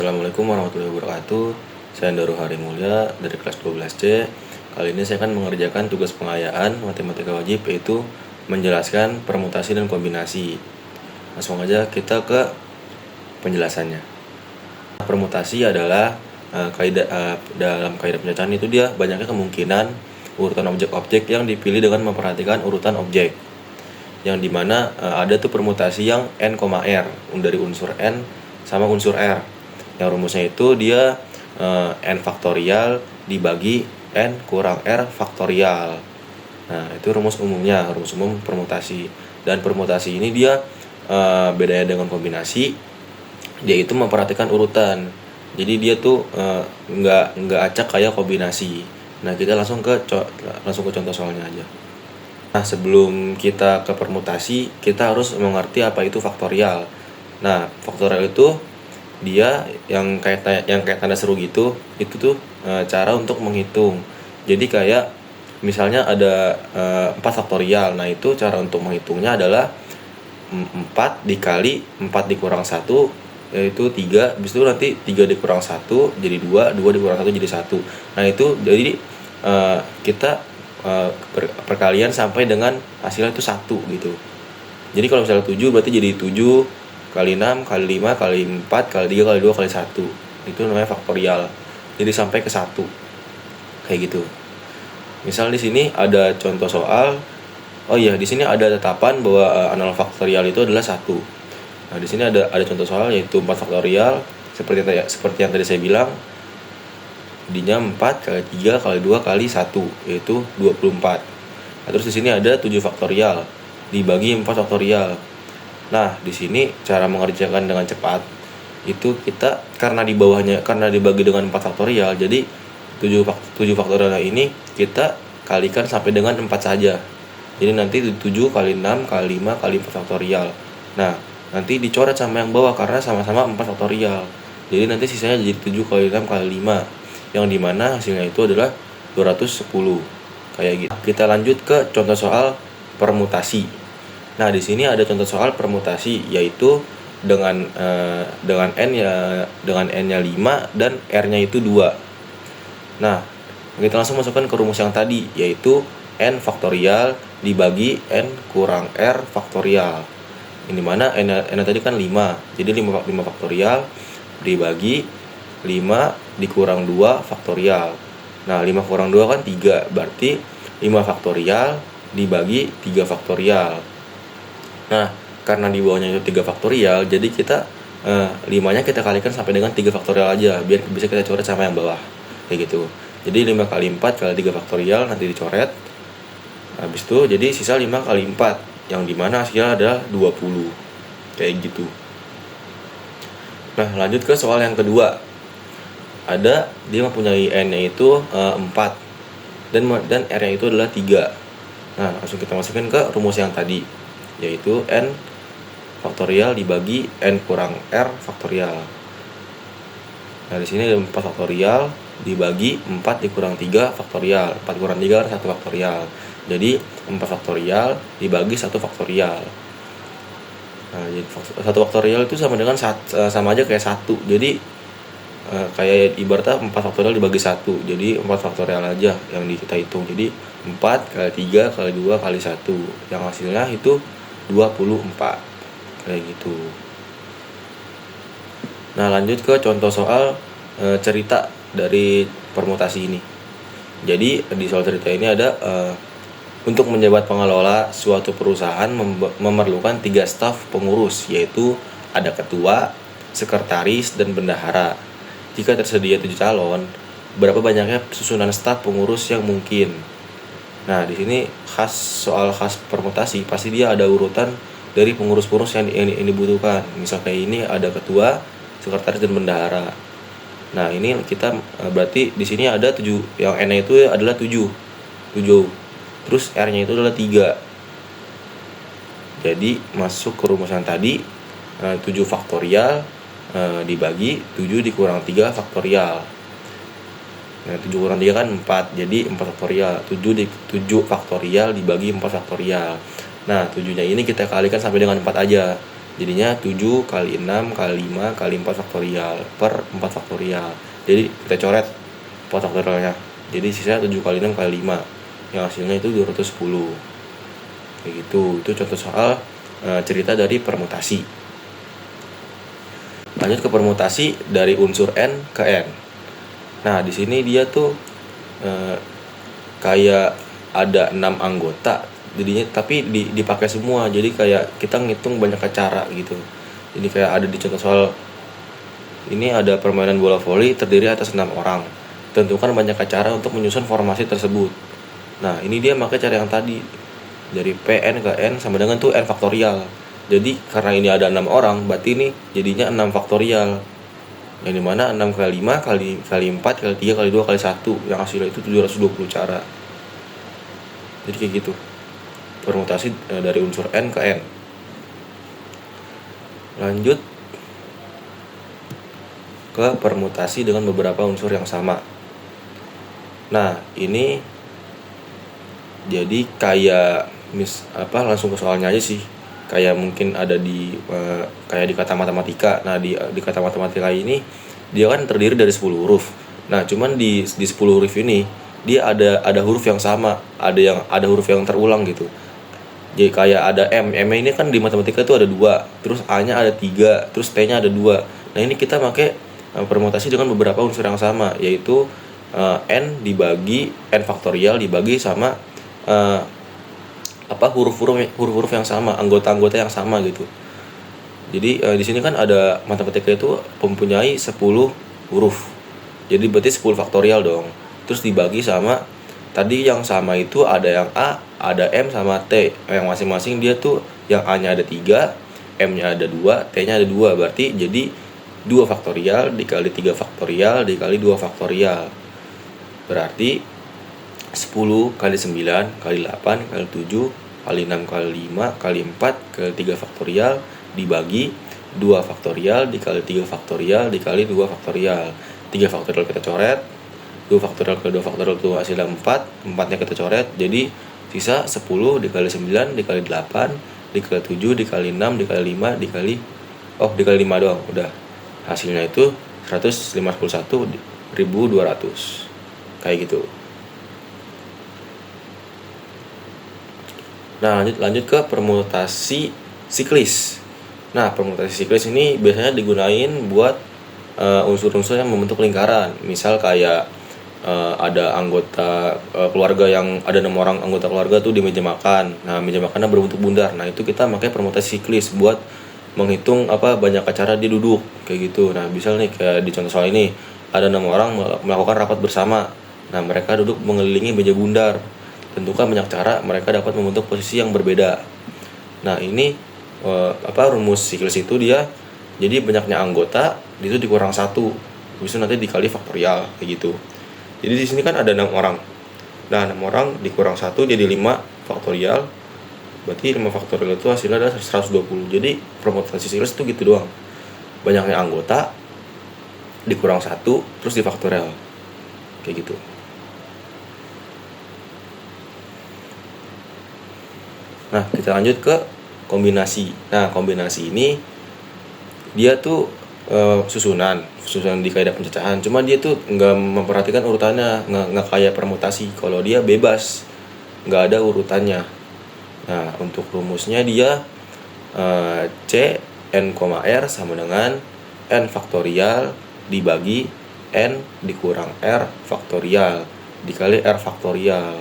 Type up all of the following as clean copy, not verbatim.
Assalamualaikum warahmatullahi wabarakatuh. Saya Andaru Hari Mulya dari kelas 12C. Kali ini saya akan mengerjakan tugas pengayaan matematika wajib, yaitu menjelaskan permutasi dan kombinasi. Langsung aja kita ke penjelasannya. Permutasi adalah dalam kaidah pencacaan itu dia banyaknya kemungkinan urutan objek-objek yang dipilih dengan memperhatikan urutan objek. Yang dimana ada tuh permutasi yang n, r dari unsur n sama unsur r. Yang rumusnya itu dia n faktorial dibagi n kurang r faktorial. Nah, itu rumus umumnya, rumus umum permutasi. Dan permutasi ini dia bedanya dengan kombinasi, yaitu memperhatikan urutan. Jadi dia tuh nggak acak kayak kombinasi. Nah, kita langsung ke contoh soalnya aja. Nah, sebelum kita ke permutasi, kita harus mengerti apa itu faktorial. Nah, faktorial itu dia yang kayak tanda seru gitu, itu tuh cara untuk menghitung. Jadi kayak misalnya ada 4 faktorial. Nah, itu cara untuk menghitungnya adalah 4 dikali 4 dikurang 1, yaitu 3. Habis itu nanti 3 dikurang 1 jadi 2, 2 dikurang 1 jadi 1. Nah, itu jadi kita perkalian sampai dengan hasilnya itu 1 gitu. Jadi kalau misalnya 7 berarti jadi 7 kali 6 kali 5 kali 4 kali 3 kali 2 kali 1. Itu namanya faktorial. Jadi sampai ke 1. Kayak gitu. Misal di sini ada contoh soal. Oh iya, di sini ada tetapan bahwa 0 faktorial itu adalah 1. Nah, di sini ada contoh soal yaitu 4 faktorial seperti yang tadi saya bilang. Jadinya 4 kali 3 kali 2 kali 1 yaitu 24. Nah, terus di sini ada 7 faktorial dibagi 4 faktorial. Nah, di sini cara mengerjakan dengan cepat itu kita karena dibagi dengan 4 faktorial, jadi 7 faktorial ini kita kalikan sampai dengan 4 saja. Jadi nanti 7 kali 6 kali 5 kali 4 faktorial. Nah, nanti dicoret sama yang bawah karena sama-sama 4 faktorial. Jadi nanti sisanya jadi 7 kali 6 kali 5, yang dimana hasilnya itu adalah 210. Kayak gitu. Kita lanjut ke contoh soal permutasi. Nah, di sini ada contoh soal permutasi, yaitu dengan n-nya 5 dan r-nya itu 2. Nah, kita langsung masukkan ke rumus yang tadi, yaitu n faktorial dibagi n kurang r faktorial. Ini mana n tadi kan 5. Jadi 5 faktorial dibagi 5 dikurang 2 faktorial. Nah, 5 kurang 2 kan 3, berarti 5 faktorial dibagi 3 faktorial. Nah, karena di bawahnya itu 3 faktorial, jadi kita 5-nya kita kalikan sampai dengan 3 faktorial aja, biar bisa kita coret sama yang bawah. Kayak gitu. Jadi 5 kali 4 kali 3 faktorial nanti dicoret. Habis itu jadi sisa 5 kali 4, yang dimana hasilnya adalah 20. Kayak gitu. Nah, lanjut ke soal yang kedua. Ada dia mempunyai n-nya itu 4 dan r-nya itu adalah 3. Nah, langsung kita masukin ke rumus yang tadi, yaitu n faktorial dibagi n kurang r faktorial. Nah, di sini ada 4 faktorial dibagi 4 dikurang 3 faktorial. 4 kurang 3 adalah 1 faktorial. Jadi 4 faktorial dibagi 1 faktorial. Nah, jadi 1 faktorial itu sama aja kayak 1. Jadi kayak ibaratnya 4 faktorial dibagi 1. Jadi 4 faktorial aja yang kita hitung. Jadi 4 kali 3 kali 2 kali 1. Yang hasilnya itu 24. Kayak gitu. Nah, lanjut ke contoh soal cerita dari permutasi ini. Jadi di soal cerita ini ada untuk menjabat pengelola suatu perusahaan memerlukan 3 staf pengurus, yaitu ada ketua, sekretaris, dan bendahara. Jika tersedia 7 calon, berapa banyaknya susunan staf pengurus yang mungkin? Nah, di sini soal khas permutasi, pasti dia ada urutan dari pengurus-pengurus yang dibutuhkan. Misal kayak ini ada ketua, sekretaris, dan bendahara. Nah, ini kita berarti di sini ada 7, yang n-nya itu adalah 7. Terus r-nya itu adalah 3. Jadi masuk ke rumus yang tadi, 7 faktorial dibagi 7 dikurang 3 faktorial. Nah, 7 kurang 3 kan 4, jadi 4 faktorial. 7 faktorial dibagi 4 faktorial. Nah, 7-nya ini kita kalikan sampai dengan 4 aja. Jadinya 7 kali 6 kali 5 kali 4 faktorial per 4 faktorial. Jadi kita coret 4 faktorialnya. Jadi sisa 7 kali 6 kali 5. Yang hasilnya itu 210. Kayak gitu. Itu contoh soal cerita dari permutasi. Lanjut ke permutasi dari unsur n ke n. Nah, di sini dia tuh kayak ada 6 anggota jadinya, tapi dipakai semua. Jadi kayak kita ngitung banyak cara gitu. Jadi kayak ada di contoh soal ini ada permainan bola voli terdiri atas 6 orang. Tentukan banyak cara untuk menyusun formasi tersebut. Nah, ini dia pakai cara yang tadi. Dari Pn ke N sama dengan tuh N faktorial. Jadi karena ini ada 6 orang, berarti ini jadinya 6 faktorial. Yang dimana 6 kali 5 kali 4 kali 3 kali 2 kali 1. Yang hasilnya itu 720 cara. Jadi kayak gitu. Permutasi dari unsur N ke N. Lanjut ke permutasi dengan beberapa unsur yang sama. Nah, ini jadi kayak langsung ke soalnya aja sih. Kayak mungkin ada di kayak di kata matematika. Nah, di kata matematika ini dia kan terdiri dari 10 huruf. Nah, cuman di 10 huruf ini dia ada huruf yang sama, ada huruf yang terulang gitu. Jadi kayak ada M ini kan di matematika itu ada 2, terus A-nya ada 3, terus T-nya ada 2. Nah, ini kita pakai permutasi dengan beberapa unsur yang sama, yaitu N dibagi N faktorial dibagi sama huruf-huruf yang sama, anggota-anggota yang sama gitu. Jadi di sini kan ada matematika itu mempunyai 10 huruf. Jadi berarti 10 faktorial dong. Terus dibagi sama tadi yang sama itu ada yang A, ada M sama T. Yang masing-masing dia tuh yang A-nya ada 3, M-nya ada 2, T-nya ada 2. Berarti jadi 2 faktorial dikali 3 faktorial dikali 2 faktorial. Berarti 10 kali 9 kali 8 kali 7 kali 6 kali 5 kali 4 kali 3 faktorial dibagi 2 faktorial dikali 3 faktorial dikali 2 faktorial. 3 faktorial kita coret, 2 faktorial ke 2 faktorial itu hasilnya 4, 4-nya kita coret, jadi sisa 10 dikali 9 dikali 8 dikali 7 dikali 6 dikali 5 dikali 5 doang, udah. Hasilnya itu 151.200. Kayak gitu. Nah, lanjut ke permutasi siklis. Nah, permutasi siklis ini biasanya digunain buat unsur-unsur yang membentuk lingkaran. Misal kayak ada anggota keluarga yang ada 6 orang anggota keluarga tuh di meja makan. Nah, meja makannya berbentuk bundar. Nah, itu kita pakai permutasi siklis buat menghitung banyak cara dia duduk kayak gitu. Nah, misal nih kayak di contoh soal ini ada 6 orang melakukan rapat bersama. Nah, mereka duduk mengelilingi meja bundar. Tentukan banyak cara mereka dapat membentuk posisi yang berbeda. Nah, ini rumus siklus itu dia jadi banyaknya anggota itu dikurang 1. Habis itu nanti dikali faktorial kayak gitu. Jadi di sini kan ada 6 orang. Nah, 6 orang dikurang 1 jadi 5 faktorial. Berarti 5 faktorial itu hasilnya adalah 120. Jadi permutasi siklus itu gitu doang. Banyaknya anggota dikurang 1 terus difaktorial. Kayak gitu. Nah, kita lanjut ke kombinasi. Nah, kombinasi ini dia tuh susunan di kaidah pencacahan. Cuma dia tuh nggak memperhatikan urutannya, nggak kayak permutasi. Kalau dia bebas, nggak ada urutannya. Nah, untuk rumusnya dia C n, R sama dengan n faktorial dibagi n dikurang r faktorial dikali r faktorial.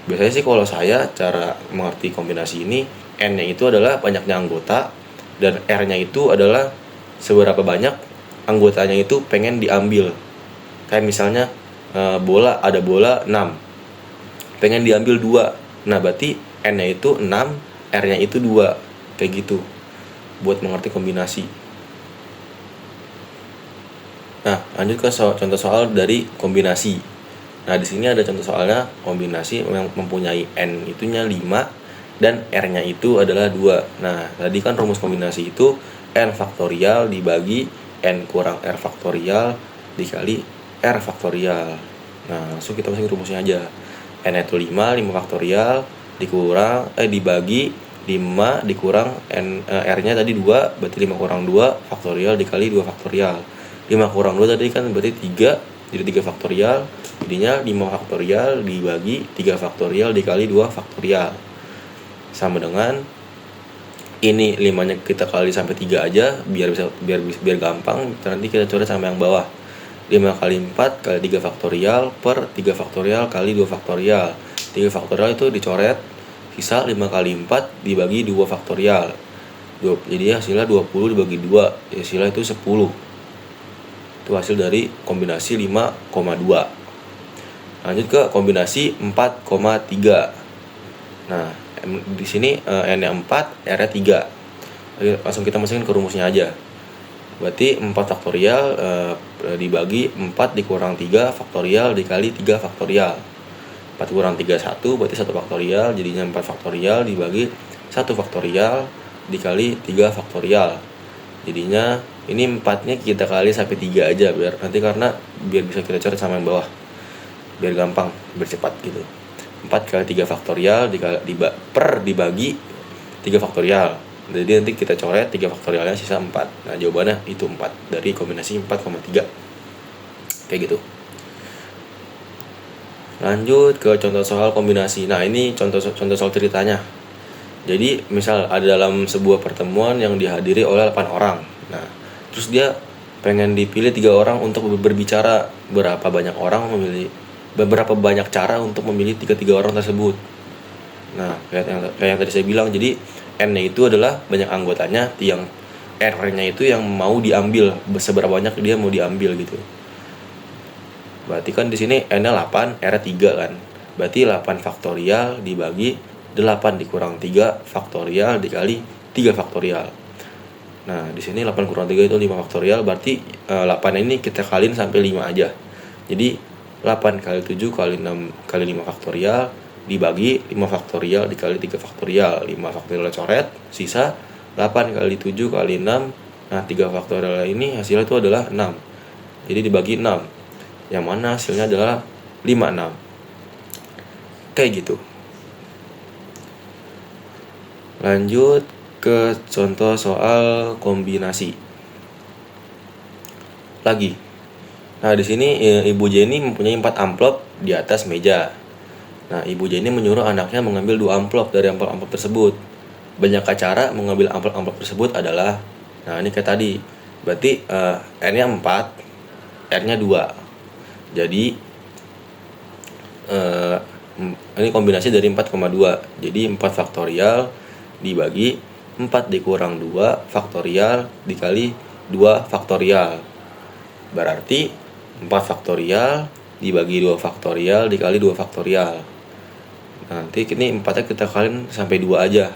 Biasanya sih kalau saya cara mengerti kombinasi ini, n-nya itu adalah banyaknya anggota dan r-nya itu adalah seberapa banyak anggotanya itu pengen diambil. Kayak misalnya ada bola 6, pengen diambil 2. Nah, berarti n-nya itu 6, r-nya itu 2. Kayak gitu buat mengerti kombinasi. Nah, lanjut ke contoh soal dari kombinasi. Nah, di sini ada contoh soalnya kombinasi yang mempunyai n itunya 5 dan r-nya itu adalah 2. Nah, tadi kan rumus kombinasi itu n faktorial dibagi n kurang r faktorial dikali r faktorial. Nah, langsung kita masukin rumusnya aja. N itu 5 faktorial dibagi 5 dikurang R-nya tadi 2, berarti 5 kurang 2 faktorial dikali 2 faktorial. 5 kurang 2 tadi kan berarti 3, jadi 3 faktorial, jadinya 5 faktorial dibagi 3 faktorial dikali 2 faktorial. Sama dengan ini 5-nya kita kali sampai 3 aja biar gampang, nanti kita coret sama yang bawah. 5 kali 4 kali 3 faktorial per 3 faktorial kali 2 faktorial. 3 faktorial itu dicoret, sisa 5 kali 4 dibagi 2 faktorial. Jadi hasilnya 20 dibagi 2, hasilnya itu 10. Itu hasil dari kombinasi 5,2. Lanjut ke kombinasi 4,3. Nah, di sini N-nya 4, R-nya 3. Langsung kita masukin ke rumusnya aja. Berarti 4 faktorial dibagi 4 dikurang 3 faktorial dikali 3 faktorial. 4 kurang 3 1, berarti 1 faktorial, jadinya 4 faktorial dibagi 1 faktorial dikali 3 faktorial. Jadinya ini 4-nya kita kali sampai 3 aja biar bisa kita coret sama yang bawah. Biar gampang, biar cepat gitu. 4 kali 3 faktorial dibagi 3 faktorial. Jadi nanti kita coret 3 faktorialnya sisa 4. Nah, jawabannya itu 4 dari kombinasi 4,3. Kayak gitu. Lanjut ke contoh soal kombinasi. Nah, ini contoh soal ceritanya. Jadi, misal ada dalam sebuah pertemuan yang dihadiri oleh 8 orang. Nah, terus dia pengen dipilih 3 orang untuk berbicara. Berapa banyak cara untuk memilih 3 orang tersebut. Nah, kayak yang tadi saya bilang, jadi N-nya itu adalah banyak anggotanya, yang R-nya itu yang mau diambil, seberapa banyak dia mau diambil gitu. Berarti kan di sini N-nya 8, R-nya 3 kan. Berarti 8 faktorial dibagi 8 dikurang 3 faktorial dikali 3 faktorial. Nah, di sini 8 kurang 3 itu 5 faktorial, berarti 8 ini kita kaliin sampai 5 aja. Jadi 8 kali 7 kali 6 kali 5 faktorial dibagi 5 faktorial dikali 3 faktorial. 5 faktorial coret, sisa 8 kali 7 kali 6. Nah, 3 faktorial ini hasilnya itu adalah 6. Jadi dibagi 6. Yang mana hasilnya adalah 56. Kayak gitu. Lanjut ke contoh soal kombinasi. Lagi. Nah, di sini Ibu Jenny mempunyai 4 amplop di atas meja. Nah, Ibu Jenny menyuruh anaknya mengambil 2 amplop dari amplop tersebut. Banyak cara mengambil amplop tersebut adalah, nah ini kayak tadi. Berarti N-nya 4, R-nya 2. Jadi ini kombinasi dari 4,2. Jadi 4 faktorial dibagi 4 dikurang 2 faktorial dikali 2 faktorial. Berarti 4 faktorial dibagi 2 faktorial dikali 2 faktorial. Nanti ini 4-nya kita kaliin sampai 2 aja.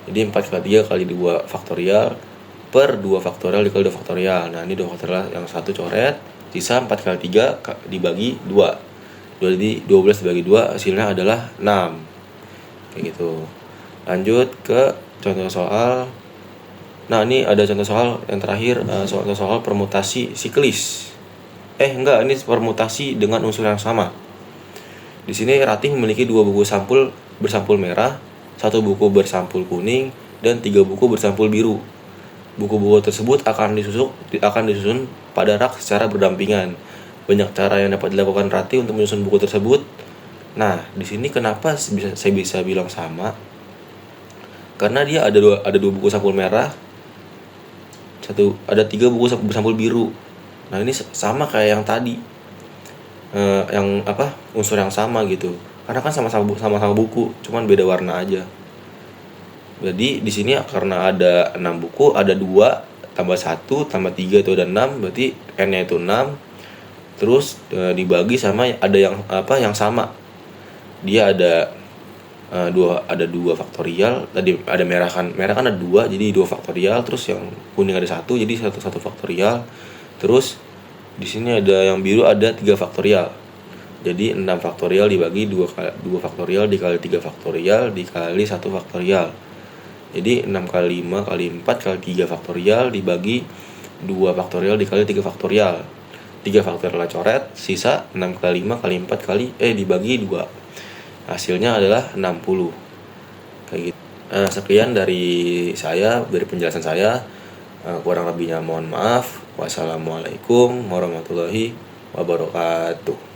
Jadi 4 kali 3 kali 2 faktorial per 2 faktorial dikali 2 faktorial. Nah, ini 2 faktorial yang satu coret, sisa 4 kali 3 dibagi 2. Jadi 12 dibagi 2 hasilnya adalah 6. Kayak gitu. Lanjut ke contoh soal. Nah, ini ada contoh soal yang terakhir, soal permutasi siklis. Ini permutasi dengan unsur yang sama. Di sini Ratih memiliki 2 buku sampul bersampul merah, 1 buku bersampul kuning, dan 3 buku bersampul biru. Buku-buku tersebut akan disusun pada rak secara berdampingan. Banyak cara yang dapat dilakukan Ratih untuk menyusun buku tersebut. Nah, di sini kenapa saya bisa bilang sama? Karena dia ada dua buku sampul merah, ada 3 buku bersampul biru. Nah, ini sama kayak yang tadi, unsur yang sama gitu. Karena kan sama-sama buku, cuman beda warna aja. Jadi di sini karena ada 6 buku, ada 2 tambah 1 tambah 3 itu ada 6, berarti N-nya itu 6. Terus dibagi sama ada yang sama. Dia ada 2 faktorial. Tadi ada merah kan ada 2, jadi 2 faktorial. Terus yang kuning ada 1, jadi 1 faktorial. Terus di sini ada yang biru ada 3 faktorial. Jadi 6 faktorial dibagi 2 faktorial dikali 3 faktorial dikali 1 faktorial. Jadi 6 kali 5 kali 4 kali 3 faktorial dibagi 2 faktorial dikali 3 faktorial. 3 faktorial coret, sisa 6 kali 5 kali 4 kali dibagi 2. Hasilnya adalah 60. Kayak gitu. Sekian dari saya, dari penjelasan saya. Kurang lebihnya mohon maaf. Wassalamualaikum warahmatullahi wabarakatuh.